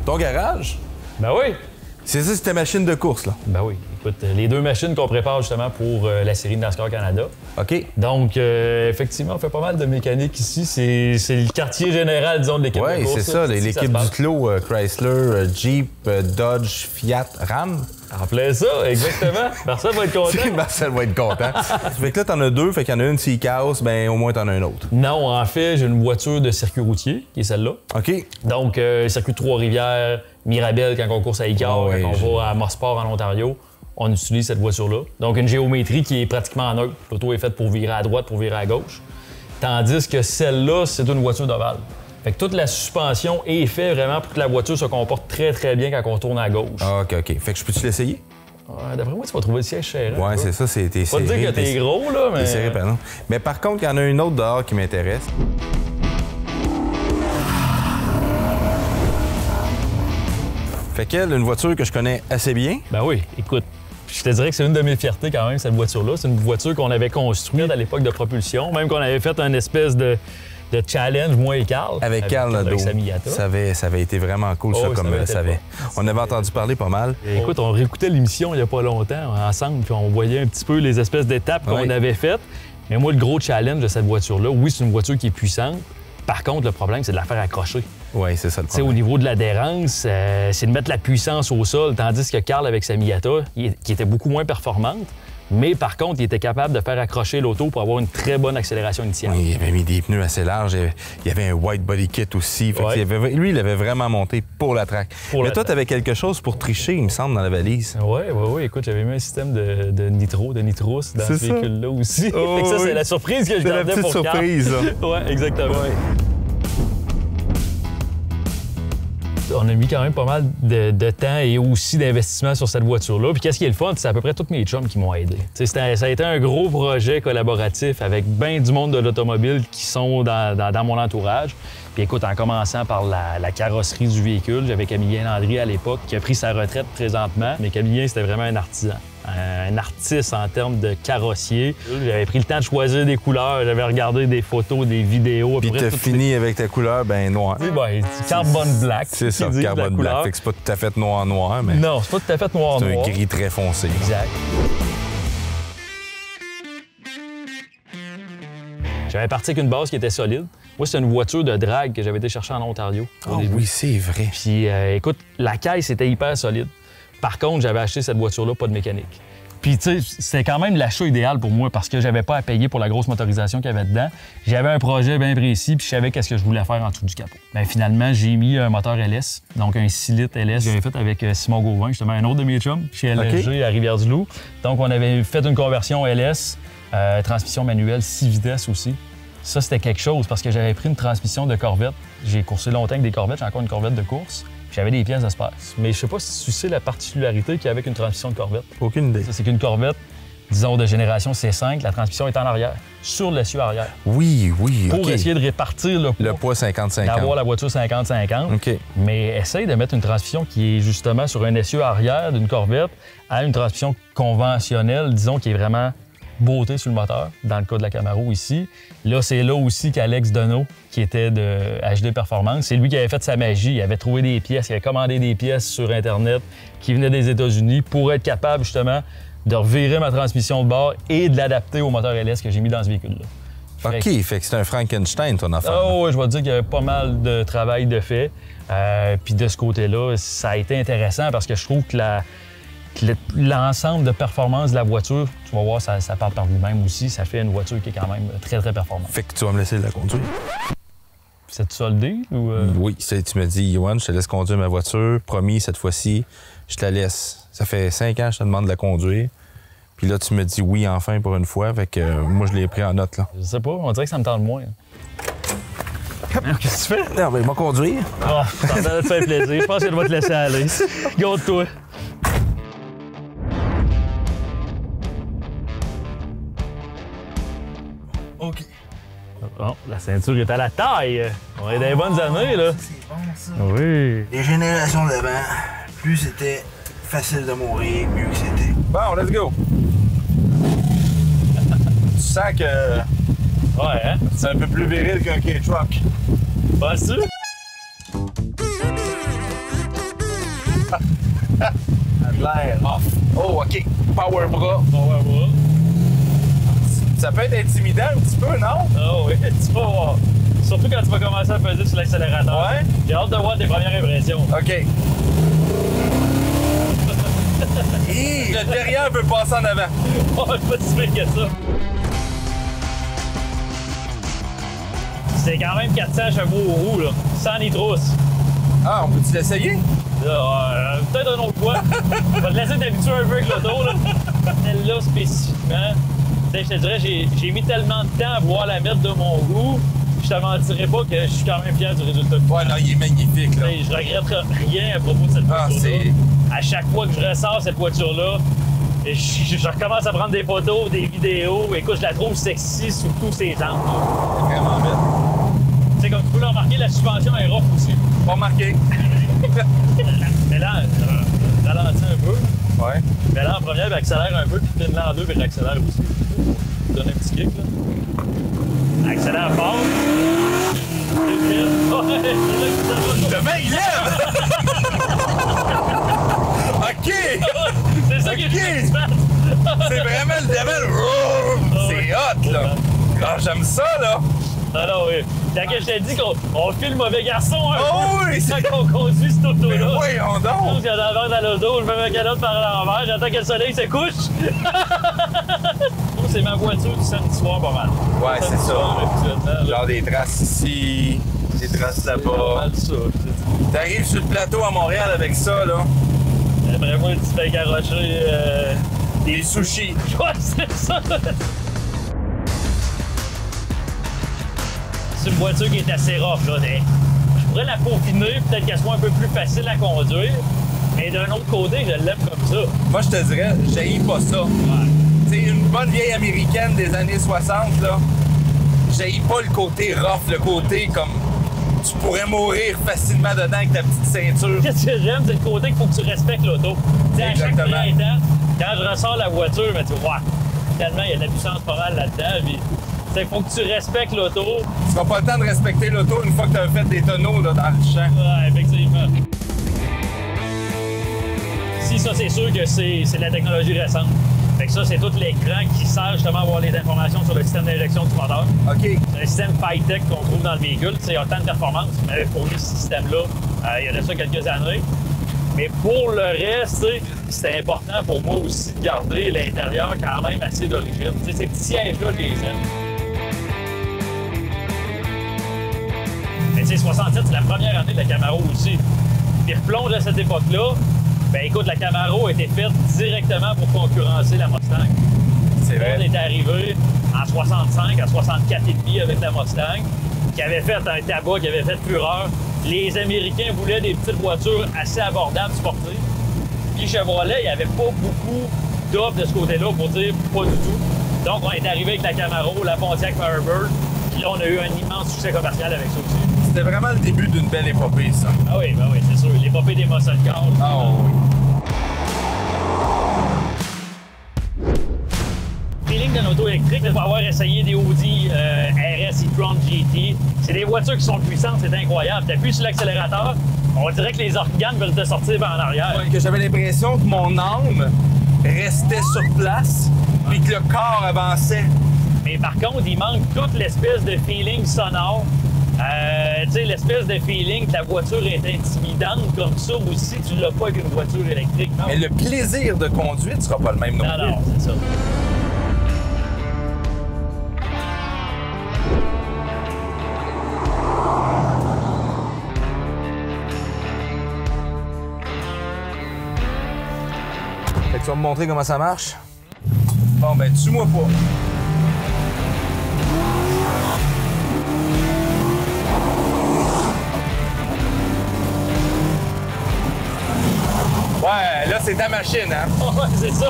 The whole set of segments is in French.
Ton garage? Ben oui. C'est ça, c'est ta machine de course, là? Ben oui. Écoute, les deux machines qu'on prépare justement pour la série de NASCAR Canada. OK. Donc, effectivement, on fait pas mal de mécanique ici. C'est le quartier général, disons, de l'équipe de Oui, course. c'est ça. L'équipe du clos, Chrysler, Jeep, Dodge, Fiat, Ram. En plein ça, exactement. Marcel va être content. Marcel va être content. Fait que là, t'en as deux, fait qu'il y en a une, s'il casse, ben au moins t'en as une autre. Non, en fait, j'ai une voiture de circuit routier, qui est celle-là. OK. Donc, circuit de Trois-Rivières, Mirabel, quand on course à Icar, ouais, quand on va à Mosport, en Ontario, on utilise cette voiture-là. Donc, une géométrie qui est pratiquement neutre. L'auto est faite pour virer à droite, pour virer à gauche. Tandis que celle-là, c'est une voiture d'ovale. Fait que toute la suspension est faite vraiment pour que la voiture se comporte très, très bien quand on tourne à gauche. Ah, OK. Fait que je peux-tu l'essayer? D'après moi, tu vas trouver le siège serré. Ouais, c'est ça, c'est t'es serré. Pas te dire que t'es gros, là, mais... T'es serré, pardon. Mais par contre, il y en a une autre dehors qui m'intéresse. Fait qu'elle, une voiture que je connais assez bien. Ben oui, écoute, je te dirais que c'est une de mes fiertés quand même, cette voiture-là. C'est une voiture qu'on avait construite à l'époque de propulsion, même qu'on avait fait un espèce de challenge, moi et Carl. Avec Carl Nadeau. Ça avait été vraiment cool, ça, comme ça avait. On avait entendu parler pas mal. Écoute, on réécoutait l'émission il n'y a pas longtemps ensemble, puis on voyait un petit peu les espèces d'étapes qu'on avait faites. Mais moi, le gros challenge de cette voiture-là, oui, c'est une voiture qui est puissante. Par contre, le problème, c'est de la faire accrocher. Oui, c'est ça le problème. Au niveau de l'adhérence, c'est de mettre la puissance au sol, tandis que Carl, avec sa Miata, qui était beaucoup moins performante, mais par contre, il était capable de faire accrocher l'auto pour avoir une très bonne accélération initiale. Oui, il avait mis des pneus assez larges. Il y avait un white body kit aussi. Lui, il avait vraiment monté pour la track. Mais toi, tu avais quelque chose pour tricher, il me semble, dans la valise. Oui. Écoute, j'avais mis un système de nitro, de nitrous dans ce véhicule-là aussi. Oh, ça, c'est la surprise que je gardais pour Carl. C'est la petite surprise, Oui, exactement. Ouais. On a mis quand même pas mal de temps et aussi d'investissement sur cette voiture-là. Puis qu'est-ce qui est le fun, c'est à peu près tous mes chums qui m'ont aidé. Ça a été un gros projet collaboratif avec bien du monde de l'automobile qui sont dans mon entourage. Puis écoute, en commençant par la carrosserie du véhicule, j'avais Camillien Landry à l'époque qui a pris sa retraite présentement. Mais Camillien, c'était vraiment un artisan. Un artiste en termes de carrossier. J'avais pris le temps de choisir des couleurs, j'avais regardé des photos, des vidéos. Puis t'as fini avec ta couleur, noire. Carbon black. C'est ça, carbon black. Fait que c'est pas tout à fait noir, mais... Non, c'est pas tout à fait noir. C'est un gris très foncé. Exact. J'avais parti avec une base qui était solide. Moi, c'est une voiture de drague que j'avais été chercher en Ontario. Ah oui, c'est vrai. Puis écoute, la caisse était hyper solide. Par contre, j'avais acheté cette voiture-là, pas de mécanique. Puis, tu sais, c'était quand même l'achat idéal pour moi parce que j'avais pas à payer pour la grosse motorisation qu'il y avait dedans. J'avais un projet bien précis, puis je savais qu'est-ce que je voulais faire en dessous du capot. Bien, finalement, j'ai mis un moteur LS, donc un 6 litres LS. J'avais fait avec Simon Gauvin, justement, un autre de mes chums, chez LSG à Rivière-du-Loup. Donc, on avait fait une conversion LS, transmission manuelle, 6 vitesses aussi. Ça, c'était quelque chose parce que j'avais pris une transmission de Corvette. J'ai coursé longtemps avec des Corvettes, j'ai encore une Corvette de course. J'avais des pièces d'espace. Mais je sais pas si tu sais la particularité qu'il y a avec une transmission de Corvette. Aucune idée. C'est qu'une Corvette, disons de génération C5, la transmission est en arrière, sur l'essieu arrière. Oui, Pour essayer de répartir le poids 50-50. D'avoir la voiture 50-50. OK. Mais essaye de mettre une transmission qui est justement sur un essieu arrière d'une Corvette à une transmission conventionnelle, disons, qui est vraiment beauté sur le moteur, dans le cas de la Camaro ici. Là, c'est là aussi qu'Alex Deneau, qui était de HD Performance, c'est lui qui avait fait sa magie. Il avait trouvé des pièces, il avait commandé des pièces sur Internet qui venaient des États-Unis pour être capable, justement, de revirer ma transmission de bord et de l'adapter au moteur LS que j'ai mis dans ce véhicule-là. OK, fait que c'est un Frankenstein, ton affaire. Oh, je vais te dire qu'il y avait pas mal de travail de fait. Puis de ce côté-là, ça a été intéressant parce que je trouve que l'ensemble de performance de la voiture, tu vas voir, ça parle par lui-même aussi. Ça fait une voiture qui est quand même très, très performante. Fait que tu vas me laisser la conduire. C'est soldé ou... Oui, tu me dis, Yoann, je te laisse conduire ma voiture. Promis, cette fois-ci, je te la laisse. Ça fait 5 ans que je te demande de la conduire. Puis là, tu me dis oui enfin pour une fois. Fait que moi, je l'ai pris en note, là. Je sais pas, on dirait que ça me tente moins. Qu'est-ce que tu fais? Non, mais il m'a conduire. Ah, je t'entends de te faire plaisir. Je pense que je dois te laisser aller. Garde-toi. OK. Bon, la ceinture est à la taille. On est dans les bonnes années, là. C'est bon, ça. Oui. Les générations d'avant, plus c'était facile de mourir, mieux que c'était. Bon, let's go. Tu sens que Ouais, hein? c'est un peu plus viril qu'un K-Truck. Penses-tu? L'air off. Oh, OK. Power bras. On va voir. Ça peut être intimidant un petit peu, non? Ah oui, tu vas voir. Surtout quand tu vas commencer à peser sur l'accélérateur. Ouais. J'ai hâte de voir tes premières impressions. OK. Le derrière veut passer en avant. Oh, je suis pas si pire que ça. C'est quand même 400 chevaux aux roues, là, sans nitrousse. Ah, on peut-tu l'essayer? Peut-être un autre fois. Je vais te laisser t'habituer un peu avec l'auto, là. Celle-là, spécifiquement. Tu sais, je te dirais, j'ai mis tellement de temps à pouvoir la mettre de mon goût, je te mentirais pas que je suis quand même fier du résultat. Ouais, non, il est magnifique, là. Je regrette rien à propos de cette voiture-là. À chaque fois que je ressors cette voiture-là, je recommence à prendre des photos, des vidéos. Écoute, je la trouve sexy sous tous ses angles. Vraiment belle. Tu sais, comme tu peux le remarquer, la suspension est rough aussi. Pas marqué. Mais là, ralentit un peu. Ouais. Mais là, en première, il accélère un peu, puis puis là en deux, puis il accélère aussi. Donne un petit kick, là. Accélère fort. Demain, il lève! OK! C'est ça qui est C'est vraiment le devil. C'est hot, là. Ah, j'aime ça, là. Ah non, oui. Quand je t'ai dit qu'on fait le mauvais garçon, hein, Oh oui! quand on conduit cette auto-là. Mais voyons donc! Il y a l'envers dans l'auto, je mets ma calotte par l'envers, j'attends que le soleil se couche. C'est ma voiture du samedi soir, pas mal. Ouais, c'est ça. Habituellement, Genre des traces ici, des traces pas là-bas. mal ça. T'arrives sur le plateau à Montréal avec ça, là. Après moi, tu fais garocher Des sushis. Ouais, c'est ça. C'est une voiture qui est assez rough, là. Je pourrais la peaufiner, peut-être qu'elle soit un peu plus facile à conduire. Mais d'un autre côté, je l'aime comme ça. Moi, je te dirais, j'haïs pas ça. Ouais. C'est une bonne vieille américaine des années 60, là. J'haïs pas le côté rough, le côté comme tu pourrais mourir facilement dedans avec ta petite ceinture. Qu'est-ce que j'aime, c'est le côté qu'il faut que tu respectes l'auto. Tu sais, à chaque Exactement. printemps, quand je ressors la voiture, ben, tu vois, tellement il y a de la puissance pas mal là-dedans. Puis, il faut que tu respectes l'auto. Tu n'as pas le temps de respecter l'auto une fois que tu as fait des tonneaux là, dans le champ. Ouais, effectivement. Si, ça, c'est sûr que c'est de la technologie récente. Fait que ça, c'est tout l'écran qui sert justement à avoir les informations sur le système d'injection du moteur. OK. C'est un système high-tech qu'on trouve dans le véhicule. Il y a autant de performance, mais pour ce système-là, il y en a ça quelques années. Mais pour le reste, c'est important pour moi aussi de garder l'intérieur quand même assez d'origine. Ces petits sièges-là, je les aime. Mais tu sais, 67, c'est la première année de la Camaro aussi. Puis replonge à cette époque-là, ben écoute, la Camaro a été faite directement pour concurrencer la Mustang. C'est On vrai. est arrivé en 65 à 64,5 avec la Mustang, qui avait fait un tabac, qui avait fait fureur. Les Américains voulaient des petites voitures assez abordables, sportives. Puis Chevrolet, il n'y avait pas beaucoup d'offres de ce côté-là pour dire pas du tout. Donc, on est arrivé avec la Camaro, la Pontiac Firebird. Puis là, on a eu un immense succès commercial avec ça aussi. C'était vraiment le début d'une belle épopée, ça. Ah oui, ben oui, c'est sûr. L'épopée des muscle cars. Ah oui. Feeling d'un auto électrique, pour avoir essayé des Audi RS e-tron GT, c'est des voitures qui sont puissantes, c'est incroyable. T'appuies sur l'accélérateur, on dirait que les organes veulent te sortir en arrière. Que j'avais l'impression que mon âme restait sur place, puis que le corps avançait. Mais par contre, il manque toute l'espèce de feeling sonore. Tu sais, l'espèce de feeling que la voiture est intimidante comme ça aussi, tu l'as pas avec une voiture électrique. Non, Mais le plaisir de conduite sera pas le même non plus. non, c'est ça. Fait que tu vas me montrer comment ça marche? Bon, ben, tue-moi pas. Ouais, là, c'est ta machine, hein? Ouais, c'est ça.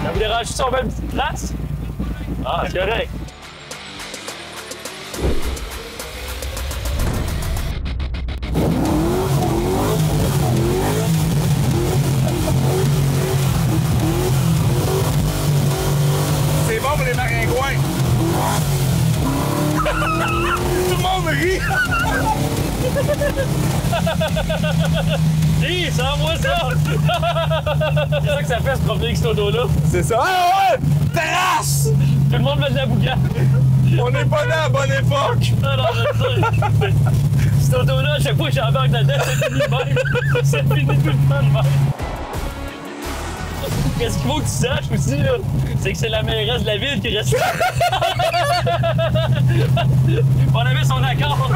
Ça vous dérange si on fait une petite place? Ah, c'est correct. C'est bon pour les maringouins. Tout le monde rit. Hé, sors-moi ça! C'est ça que ça fait se promener avec cet auto-là. C'est ça. Ah ouais! Terrasse! Tout le monde met de la boucane. On n'est pas dans la bonne époque! Non, je sais. Cet auto-là, à chaque fois que j'embarque là-dedans, c'est fini de même. C'est fini tout le temps de même. Qu'est-ce qu'il faut que tu saches aussi, là? C'est que c'est la mairesse de la ville qui reste là. On avait son accord.